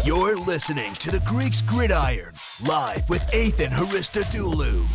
You're listening to the Greeks Gridiron, live with Ethan Hristodoulou.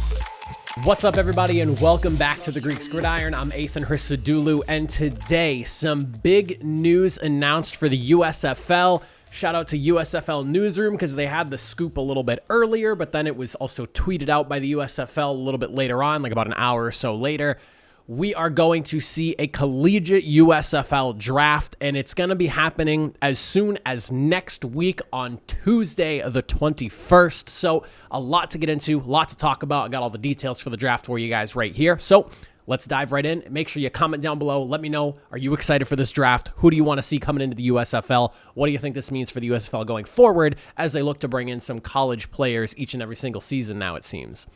What's up, everybody, and welcome back to the Greeks Gridiron. I'm Ethan Hristodoulou, and today, some big news announced for the USFL. Shout out to USFL Newsroom because they had the scoop a little bit earlier, but then it was also tweeted out by the USFL a little bit later on, like about an hour or so later. We are going to see a collegiate USFL draft, and it's going to be happening as soon as next week on Tuesday, the 21st. So a lot to get into, a lot to talk about. I got all the details for the draft for you guys right here. So let's dive right in. Make sure you comment down below. Let me know, are you excited for this draft? Who do you want to see coming into the USFL? What do you think this means for the USFL going forward as they look to bring in some college players each and every single season now, it seems?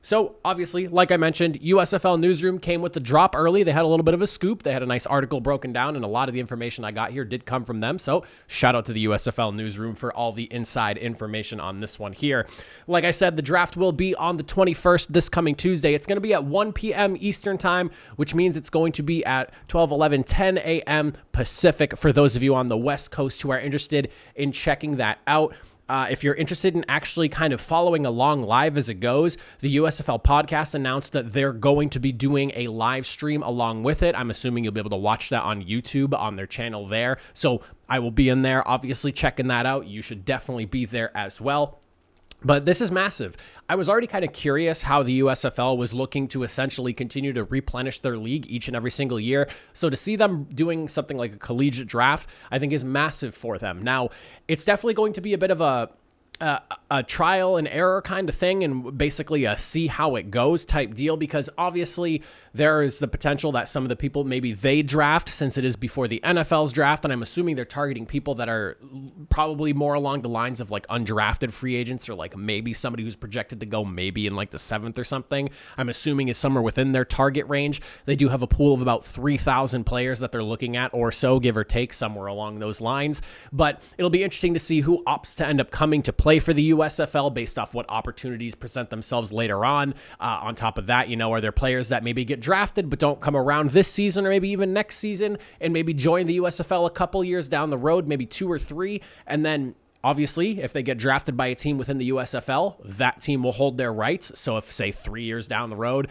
So, obviously, like I mentioned, USFL Newsroom came with the drop early. They had a little bit of a scoop. They had a nice article broken down, and a lot of the information I got here did come from them. So, shout out to the USFL Newsroom for all the inside information on this one here. Like I said, the draft will be on the 21st, this coming Tuesday. It's going to be at 1 p.m. Eastern Time, which means it's going to be at 12, 11, 10 a.m. Pacific for those of you on the West Coast who are interested in checking that out. If you're interested in actually kind of following along live as it goes, the USFL podcast announced that they're going to be doing a live stream along with it. I'm assuming you'll be able to watch that on YouTube on their channel there. So I will be in there, obviously checking that out. You should definitely be there as well. But this is massive. I was already kind of curious how the USFL was looking to essentially continue to replenish their league each and every single year. So to see them doing something like a collegiate draft, I think is massive for them. Now, it's definitely going to be a bit of a trial and error kind of thing, and basically a see how it goes type deal, because obviously there is the potential that some of the people maybe they draft, since it is before the NFL's draft, and I'm assuming they're targeting people that are probably more along the lines of like undrafted free agents, or like maybe somebody who's projected to go maybe in like the 7th or something. I'm assuming is somewhere within their target range. They do have a pool of about 3,000 players that they're looking at, or so, give or take, somewhere along those lines. But it'll be interesting to see who opts to end up coming to play for the USFL based off what opportunities present themselves later on. On top of that, are there players that maybe get drafted but don't come around this season or maybe even next season and maybe join the USFL a couple years down the road, maybe 2 or 3, and then obviously, if they get drafted by a team within the USFL, that team will hold their rights. So if, say, 3 years down the road,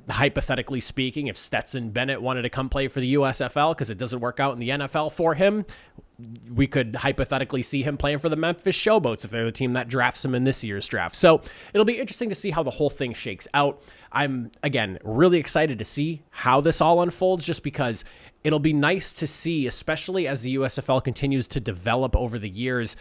hypothetically speaking, if Stetson Bennett wanted to come play for the USFL because it doesn't work out in the NFL for him, we could hypothetically see him playing for the Memphis Showboats if they're the team that drafts him in this year's draft. So it'll be interesting to see how the whole thing shakes out. I'm, again, really excited to see how this all unfolds, just because it'll be nice to see, especially as the USFL continues to develop over the years.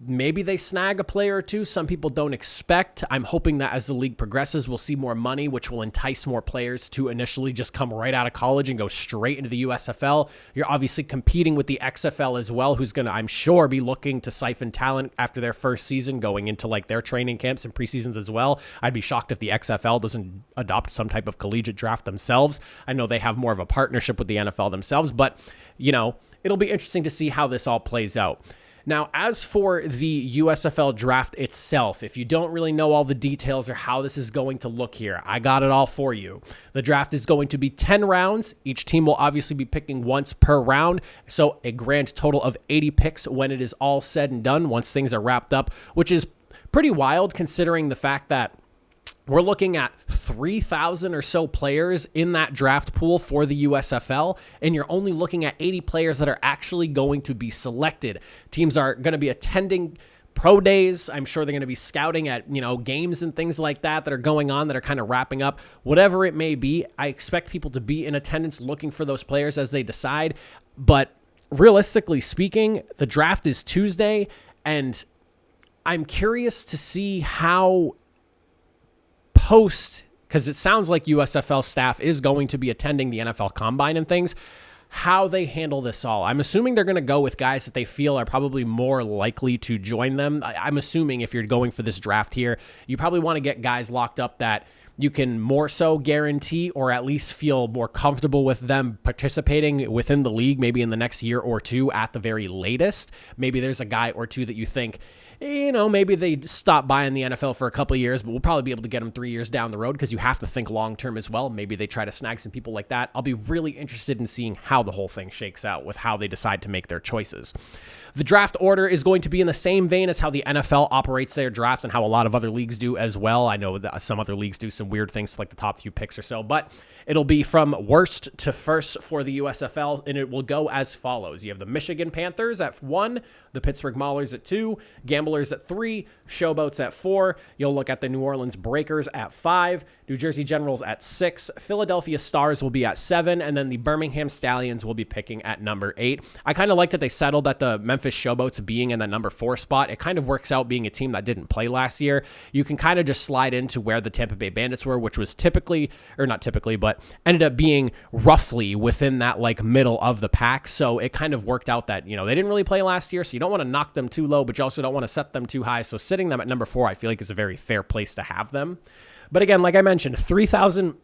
Maybe they snag a player or two some people don't expect. I'm hoping that as the league progresses, we'll see more money, which will entice more players to initially just come right out of college and go straight into the USFL. You're obviously competing with the XFL as well, who's going to, I'm sure, be looking to siphon talent after their first season, going into like their training camps and preseasons as well. I'd be shocked if the XFL doesn't adopt some type of collegiate draft themselves. I know they have more of a partnership with the NFL themselves, but, it'll be interesting to see how this all plays out. Now, as for the USFL draft itself, if you don't really know all the details or how this is going to look here, I got it all for you. The draft is going to be 10 rounds. Each team will obviously be picking once per round, so a grand total of 80 picks when it is all said and done, once things are wrapped up, which is pretty wild considering the fact that we're looking at 3,000 or so players in that draft pool for the USFL, and you're only looking at 80 players that are actually going to be selected. Teams are going to be attending pro days. I'm sure they're going to be scouting at, games and things like that are going on, that are kind of wrapping up. Whatever it may be, I expect people to be in attendance looking for those players as they decide. But realistically speaking, the draft is Tuesday, and I'm curious to see how because it sounds like USFL staff is going to be attending the NFL Combine and things, how they handle this all. I'm assuming they're going to go with guys that they feel are probably more likely to join them. I'm assuming if you're going for this draft here, you probably want to get guys locked up that you can more so guarantee, or at least feel more comfortable with them participating within the league, maybe in the next year or two at the very latest. Maybe there's a guy or two that you think, maybe they stop by in the NFL for a couple of years, but we'll probably be able to get them 3 years down the road, because you have to think long-term as well. Maybe they try to snag some people like that. I'll be really interested in seeing how the whole thing shakes out with how they decide to make their choices. The draft order is going to be in the same vein as how the NFL operates their draft and how a lot of other leagues do as well. I know that some other leagues do some weird things like the top few picks or so, but it'll be from worst to first for the USFL, and it will go as follows. You have the Michigan Panthers at 1, the Pittsburgh Maulers at 2, Gamblers at 3, Showboats at 4. You'll look at the New Orleans Breakers at 5, New Jersey Generals at 6, Philadelphia Stars will be at 7, and then the Birmingham Stallions will be picking at number 8. I kind of like that they settled at the Memphis Showboats being in the number 4 spot. It kind of works out being a team that didn't play last year. You can kind of just slide into where the Tampa Bay Bandits were, which was typically, or not typically, but ended up being roughly within that like middle of the pack. So it kind of worked out that, they didn't really play last year, so you don't want to knock them too low, but you also don't want to set them too high. So sitting them at number 4, I feel like is a very fair place to have them. But again, like I mentioned, 3,000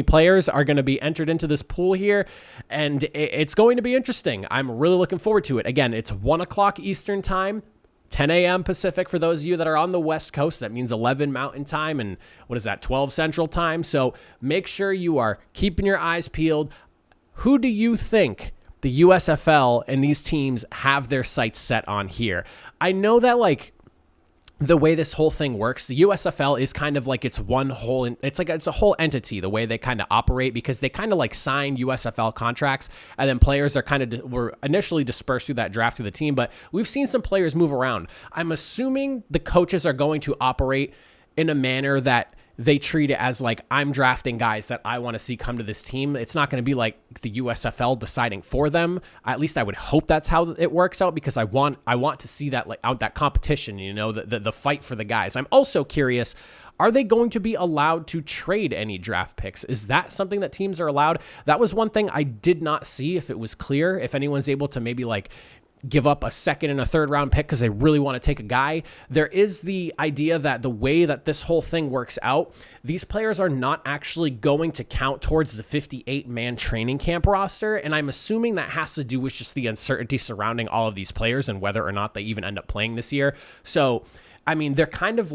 players are going to be entered into this pool here, and it's going to be interesting. I'm really looking forward to it. Again, it's 1 o'clock Eastern time, 10 a.m. Pacific for those of you that are on the West Coast. That means 11 Mountain time, and 12 Central time. So make sure you are keeping your eyes peeled. Who do you think the USFL and these teams have their sights set on here? I know that the way this whole thing works, the USFL is kind of like it's a whole entity, the way they kind of operate, because they kind of sign USFL contracts, and then players are were initially dispersed through that draft through the team, but we've seen some players move around. I'm assuming the coaches are going to operate in a manner that they treat it as I'm drafting guys that I want to see come to this team. It's not going to be like the USFL deciding for them. At least I would hope that's how it works out, because I want to see that out that competition, the fight for the guys. I'm also curious, are they going to be allowed to trade any draft picks? Is that something that teams are allowed? That was one thing I did not see if it was clear, if anyone's able to maybe give up a second and a third round pick because they really want to take a guy. There is the idea that the way that this whole thing works out, these players are not actually going to count towards the 58-man training camp roster. And I'm assuming that has to do with just the uncertainty surrounding all of these players and whether or not they even end up playing this year. So, they're kind of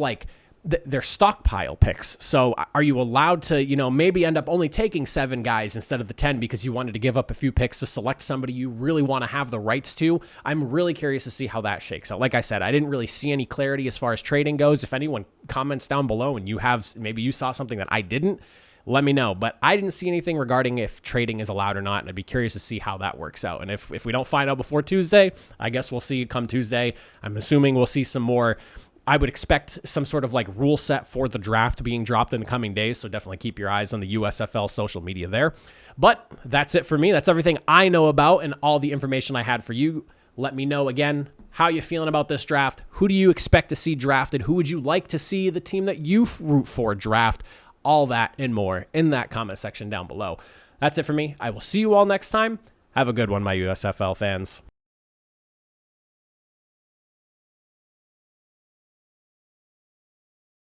they're stockpile picks. So are you allowed to, maybe end up only taking 7 guys instead of the 10 because you wanted to give up a few picks to select somebody you really want to have the rights to? I'm really curious to see how that shakes out. Like I said, I didn't really see any clarity as far as trading goes. If anyone comments down below and maybe you saw something that I didn't, let me know. But I didn't see anything regarding if trading is allowed or not, and I'd be curious to see how that works out. And if we don't find out before Tuesday, I guess we'll see come Tuesday. I'm assuming we'll see some more. I would expect some sort of rule set for the draft being dropped in the coming days, so definitely keep your eyes on the USFL social media there. But that's it for me. That's everything I know about and all the information I had for you. Let me know, again, how you feeling about this draft. Who do you expect to see drafted? Who would you like to see the team that you root for draft? All that and more in that comment section down below. That's it for me. I will see you all next time. Have a good one, my USFL fans.